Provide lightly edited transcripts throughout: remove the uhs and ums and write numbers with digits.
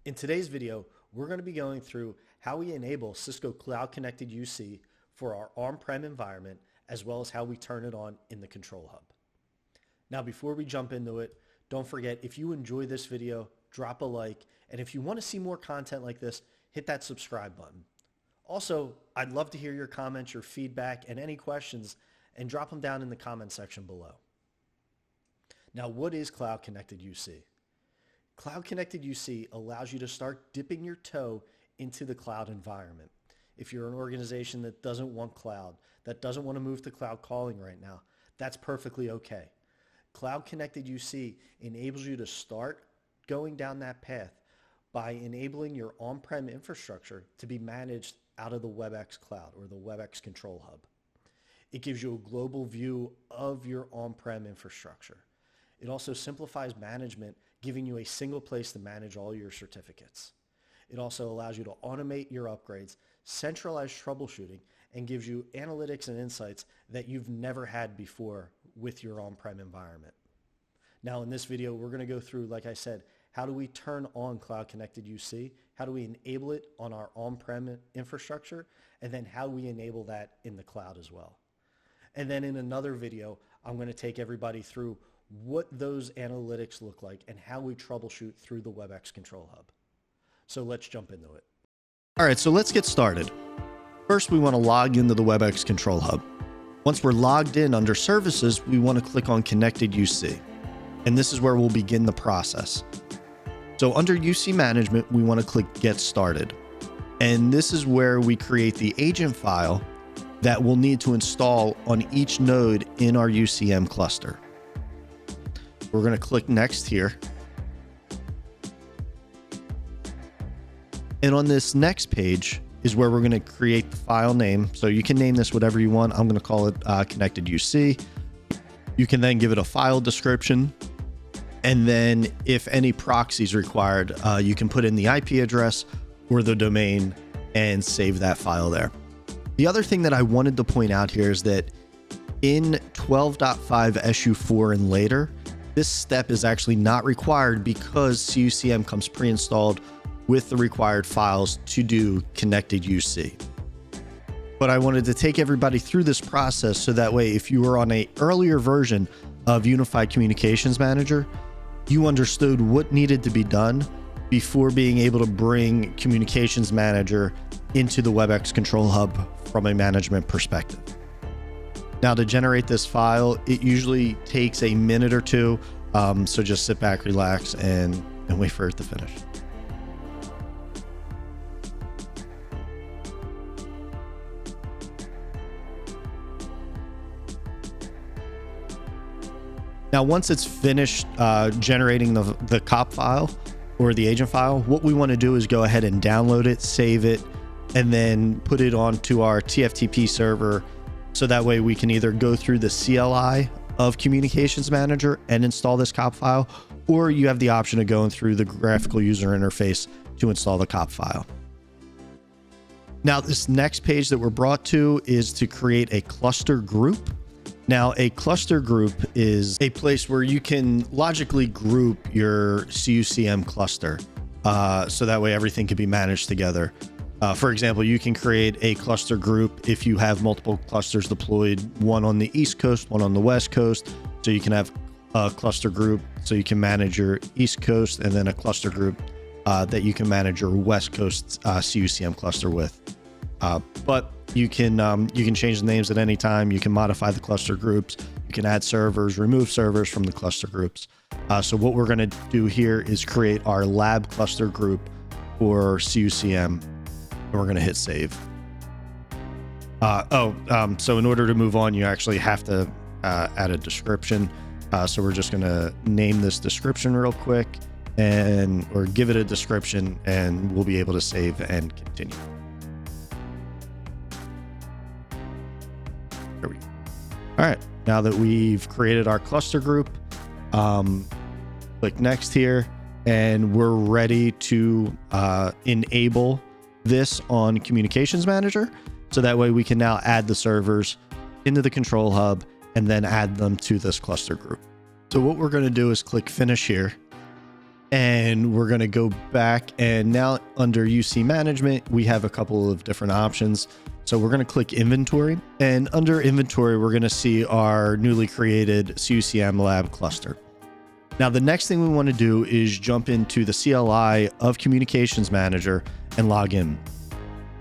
In today's video, we're going to be going through how we enable Cisco Cloud Connected UC for our on-prem environment, as well as how we turn it on in the Control Hub. Now, before we jump into it, don't forget, if you enjoy this video, drop a like, and if you want to see more content like this, hit that subscribe button. Also, I'd love to hear your comments, your feedback, and any questions, and drop them down in the comment section below. Now, what is Cloud Connected UC? Cloud Connected UC allows you to start dipping your toe into the cloud environment. If you're an organization that doesn't want cloud, that doesn't want to move to cloud calling right now, that's perfectly okay. Cloud Connected UC enables you to start going down that path by enabling your on-prem infrastructure to be managed out of the Webex Cloud or the Webex Control Hub. It gives you a global view of your on-prem infrastructure. It also simplifies management, giving you a single place to manage all your certificates. It also allows you to automate your upgrades, centralize troubleshooting, and gives you analytics and insights that you've never had before with your on-prem environment. Now, in this video, we're going to go through, like I said, how do we turn on Cloud Connected UC? How do we enable it on our on-prem infrastructure? And then how we enable that in the cloud as well. And then in another video, I'm going to take everybody through what those analytics look like and how we troubleshoot through the Webex Control Hub. So let's jump into it. All right, so let's get started. First, we want to log into the Webex Control Hub. Once we're logged in under Services, we want to click on Connected UC. And this is where we'll begin the process. So under UC Management, we want to click Get Started. And this is where we create the agent file that we'll need to install on each node in our UCM cluster. We're going to click Next here. And on this next page is where we're going to create the file name. So you can name this whatever you want. I'm going to call it Connected UC. You can then give it a file description. And then if any proxy is required, you can put in the IP address or the domain and save that file there. The other thing that I wanted to point out here is that in 12.5 SU4 and later, this step is actually not required because CUCM comes pre-installed with the required files to do Connected UC. But I wanted to take everybody through this process so that way if you were on an earlier version of Unified Communications Manager, you understood what needed to be done before being able to bring Communications Manager into the Webex Control Hub from a management perspective. Now, to generate this file, it usually takes a minute or two, so just sit back, relax, and wait for it to finish. Now, once it's finished generating the COP file or the agent file, what we want to do is go ahead and download it, save it, and then put it onto our TFTP server. So that way we can either go through the CLI of Communications Manager and install this COP file, or you have the option of going through the graphical user interface to install the COP file. Now, this next page that we're brought to is to create a cluster group. Now, a cluster group is a place where you can logically group your CUCM cluster. So that way everything can be managed together. For example, you can create a cluster group if you have multiple clusters deployed, one on the East Coast, one on the West Coast. So you can have a cluster group so you can manage your East Coast, and then a cluster group that you can manage your West Coast CUCM cluster with. But you can change the names at any time. You can modify the cluster groups. You can add servers, remove servers from the cluster groups. So what we're going to do here is create our lab cluster group for CUCM. And we're going to hit save. So in order to move on, you actually have to add a description. So we're just going to name this description real quick or give it a description, and we'll be able to save and continue. There we go. All right. Now that we've created our cluster group, click next here, and we're ready to enable this on Communications Manager. So that way we can now add the servers into the Control Hub and then add them to this cluster group. So what we're going to do is click Finish here. And we're going to go back, and now under UC management, we have a couple of different options. So we're going to click inventory, and under inventory, we're going to see our newly created CUCM lab cluster. Now, the next thing we want to do is jump into the CLI of Communications Manager and log in.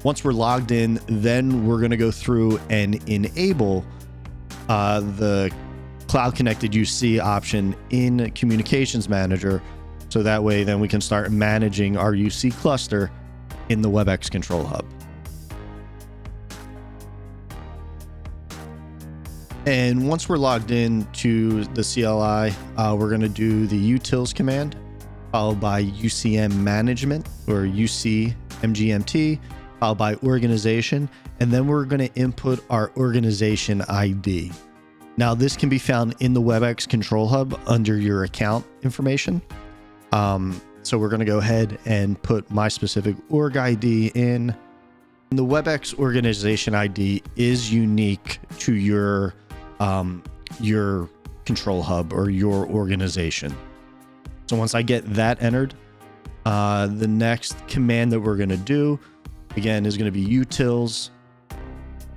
Once we're logged in, then we're going to go through and enable the Cloud Connected UC option in Communications Manager. So that way, then we can start managing our UC cluster in the Webex Control Hub. And once we're logged in to the CLI, we're going to do the utils command, followed by UCM management or UC MGMT, followed by organization. And then we're going to input our organization ID. Now, this can be found in the Webex Control Hub under your account information. So we're going to go ahead and put my specific org ID in. The Webex organization ID is unique to your control hub or your organization. So once I get that entered, the next command that we're going to do again is going to be utils,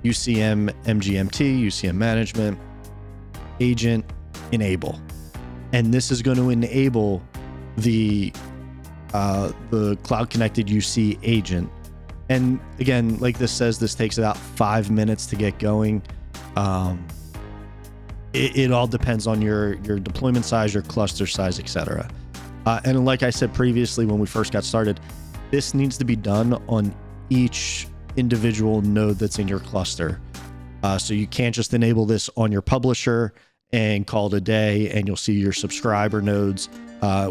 UCM MGMT, UCM management, agent enable. And this is going to enable the Cloud Connected UC agent. And again, like this says, this takes about 5 minutes to get going. It all depends on your deployment size, your cluster size, etc. And like I said previously when we first got started, this needs to be done on each individual node that's in your cluster. So you can't just enable this on your publisher and call it a day and you'll see your subscriber nodes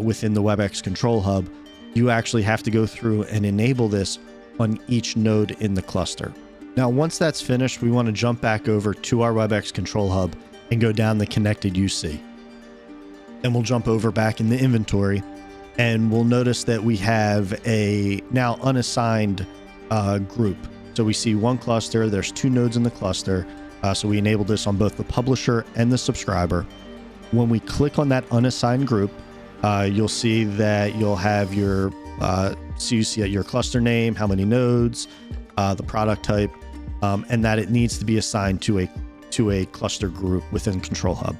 within the Webex Control Hub. You actually have to go through and enable this on each node in the cluster. Now, once that's finished, we want to jump back over to our Webex Control Hub and go down the Connected UC. Then we'll jump over back in the inventory and we'll notice that we have a now unassigned group. So we see one cluster, there's 2 nodes in the cluster. So we enable this on both the publisher and the subscriber. When we click on that unassigned group, you'll see that you'll have your CUC at your cluster name, how many nodes, the product type, and that it needs to be assigned to a cluster group within Control Hub.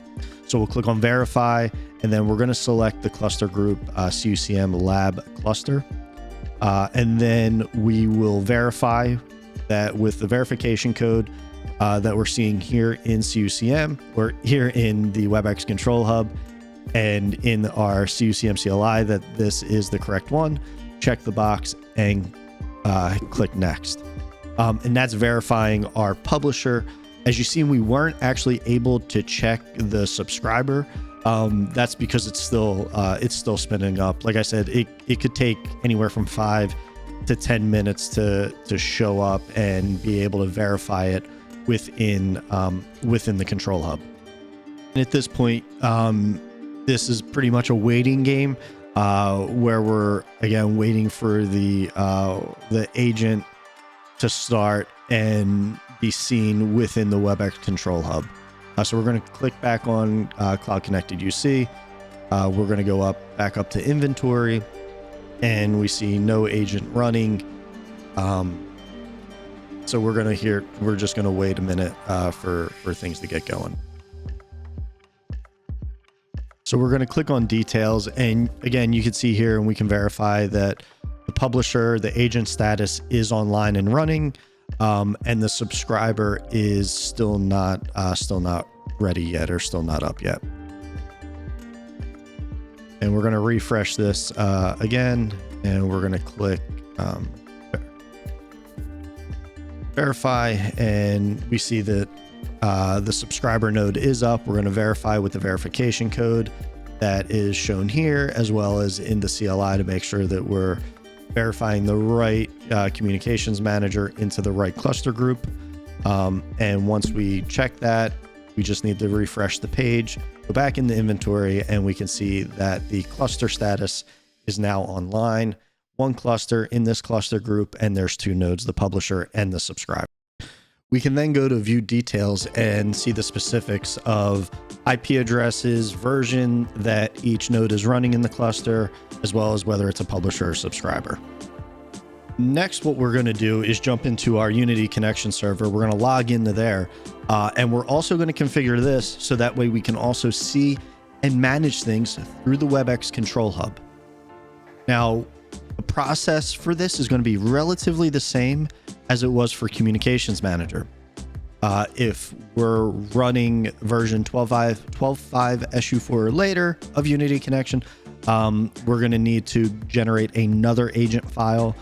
So we'll click on verify, and then we're going to select the cluster group CUCM lab cluster. And then we will verify that with the verification code that we're seeing here in CUCM or here in the Webex Control Hub and in our CUCM CLI that this is the correct one. Check the box and click next. And that's verifying our publisher. As you see, we weren't actually able to check the subscriber. That's because it's still spinning up. Like I said, it could take anywhere from 5 to 10 minutes to show up and be able to verify it within the Control Hub. And at this point, this is pretty much a waiting game where we're again waiting for the agent to start and be seen within the Webex Control Hub. So we're going to click back on Cloud Connected UC. We're going to go back up to inventory, and we see no agent running. So we're just going to wait a minute for things to get going. So we're going to click on details, and again, you can see here, and we can verify that the publisher, the agent status is online and running, and the subscriber is still not ready yet or still not up yet. And we're going to refresh this again, and we're going to click verify, and we see that the subscriber node is up. We're going to verify with the verification code that is shown here, as well as in the CLI, to make sure that we're verifying the right communications manager into the right cluster group. And once we check that, we just need to refresh the page, go back in the inventory, and we can see that the cluster status is now online. One cluster in this cluster group, and there's 2 nodes, the publisher and the subscriber. We can then go to view details and see the specifics of IP addresses, version that each node is running in the cluster, as well as whether it's a publisher or subscriber. Next, what we're going to do is jump into our Unity connection server. We're going to log into there, and we're also going to configure this so that way we can also see and manage things through the Webex Control Hub. Now, the process for this is going to be relatively the same as it was for Communications Manager. If we're running version 12.5 SU4 or later of Unity Connection, we're going to need to generate another agent file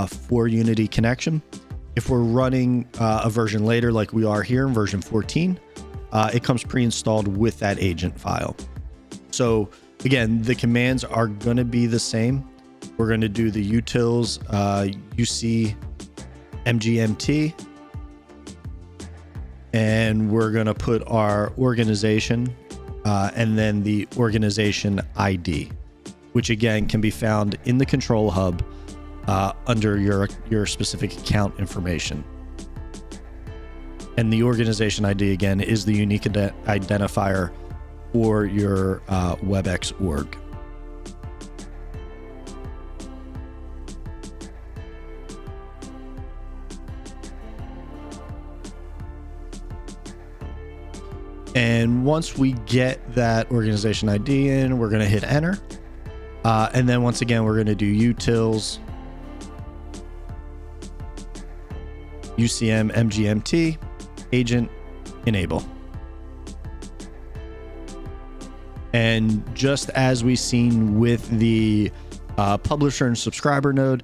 for Unity Connection. If we're running a version later, like we are here in version 14, it comes pre-installed with that agent file. So again, the commands are going to be the same. We're going to do the utils UC MGMT, and we're going to put our organization and then the organization ID, which again can be found in the Control Hub under your specific account information. And the organization ID again is the unique identifier for your Webex org. And once we get that organization ID in, we're going to hit enter. And then once again, we're going to do utils UCM MGMT agent enable. And just as we've seen with the publisher and subscriber node,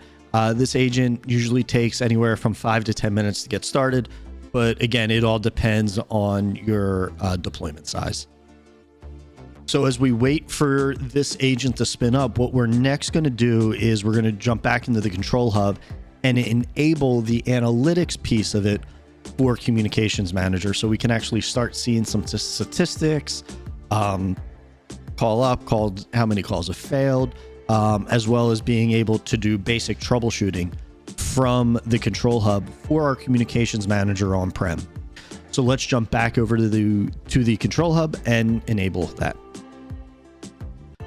this agent usually takes anywhere from 5 to 10 minutes to get started. But again, it all depends on your deployment size. So as we wait for this agent to spin up, what we're next going to do is we're going to jump back into the Control Hub and enable the analytics piece of it for Communications Manager, so we can actually start seeing some statistics, how many calls have failed, as well as being able to do basic troubleshooting from the Control Hub for our Communications Manager on-prem. So let's jump back over to the Control Hub and enable that.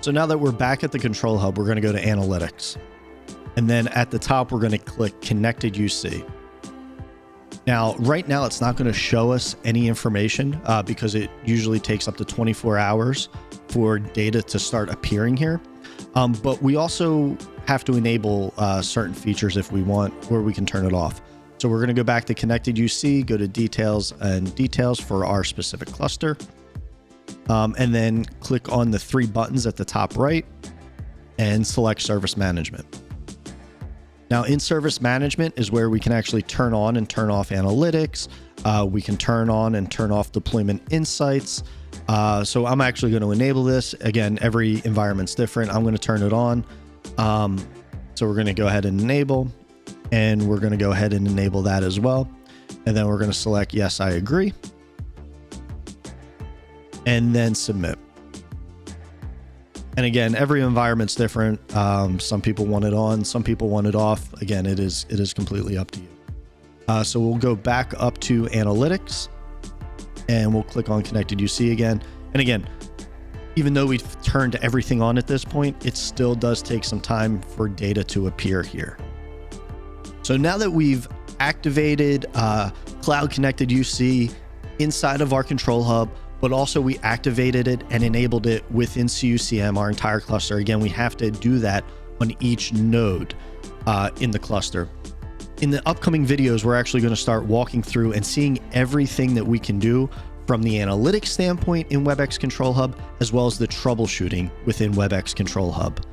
So now that we're back at the Control Hub, we're going to go to Analytics. And then at the top, we're going to click Connected UC. Now, right now, it's not going to show us any information because it usually takes up to 24 hours for data to start appearing here. But we also have to enable certain features if we want, or we can turn it off. So we're going to go back to Connected UC, go to Details and Details for our specific cluster, and then click on the 3 buttons at the top right and select Service Management. Now in Service Management is where we can actually turn on and turn off analytics. We can turn on and turn off deployment insights. So I'm actually going to enable this. Again, every environment's different. I'm going to turn it on. So we're going to go ahead and enable, and we're going to go ahead and enable that as well. And then we're going to select yes, I agree, and then submit. And again, every environment's different. Some people want it on, some people want it off. Again, it is completely up to you. So we'll go back up to analytics, and we'll click on Connected UC again. And again, even though we've turned everything on at this point, it still does take some time for data to appear here. So now that we've activated Cloud Connected UC inside of our Control Hub, but also we activated it and enabled it within CUCM, our entire cluster. Again, we have to do that on each node in the cluster. In the upcoming videos, we're actually going to start walking through and seeing everything that we can do from the analytics standpoint in Webex Control Hub, as well as the troubleshooting within Webex Control Hub.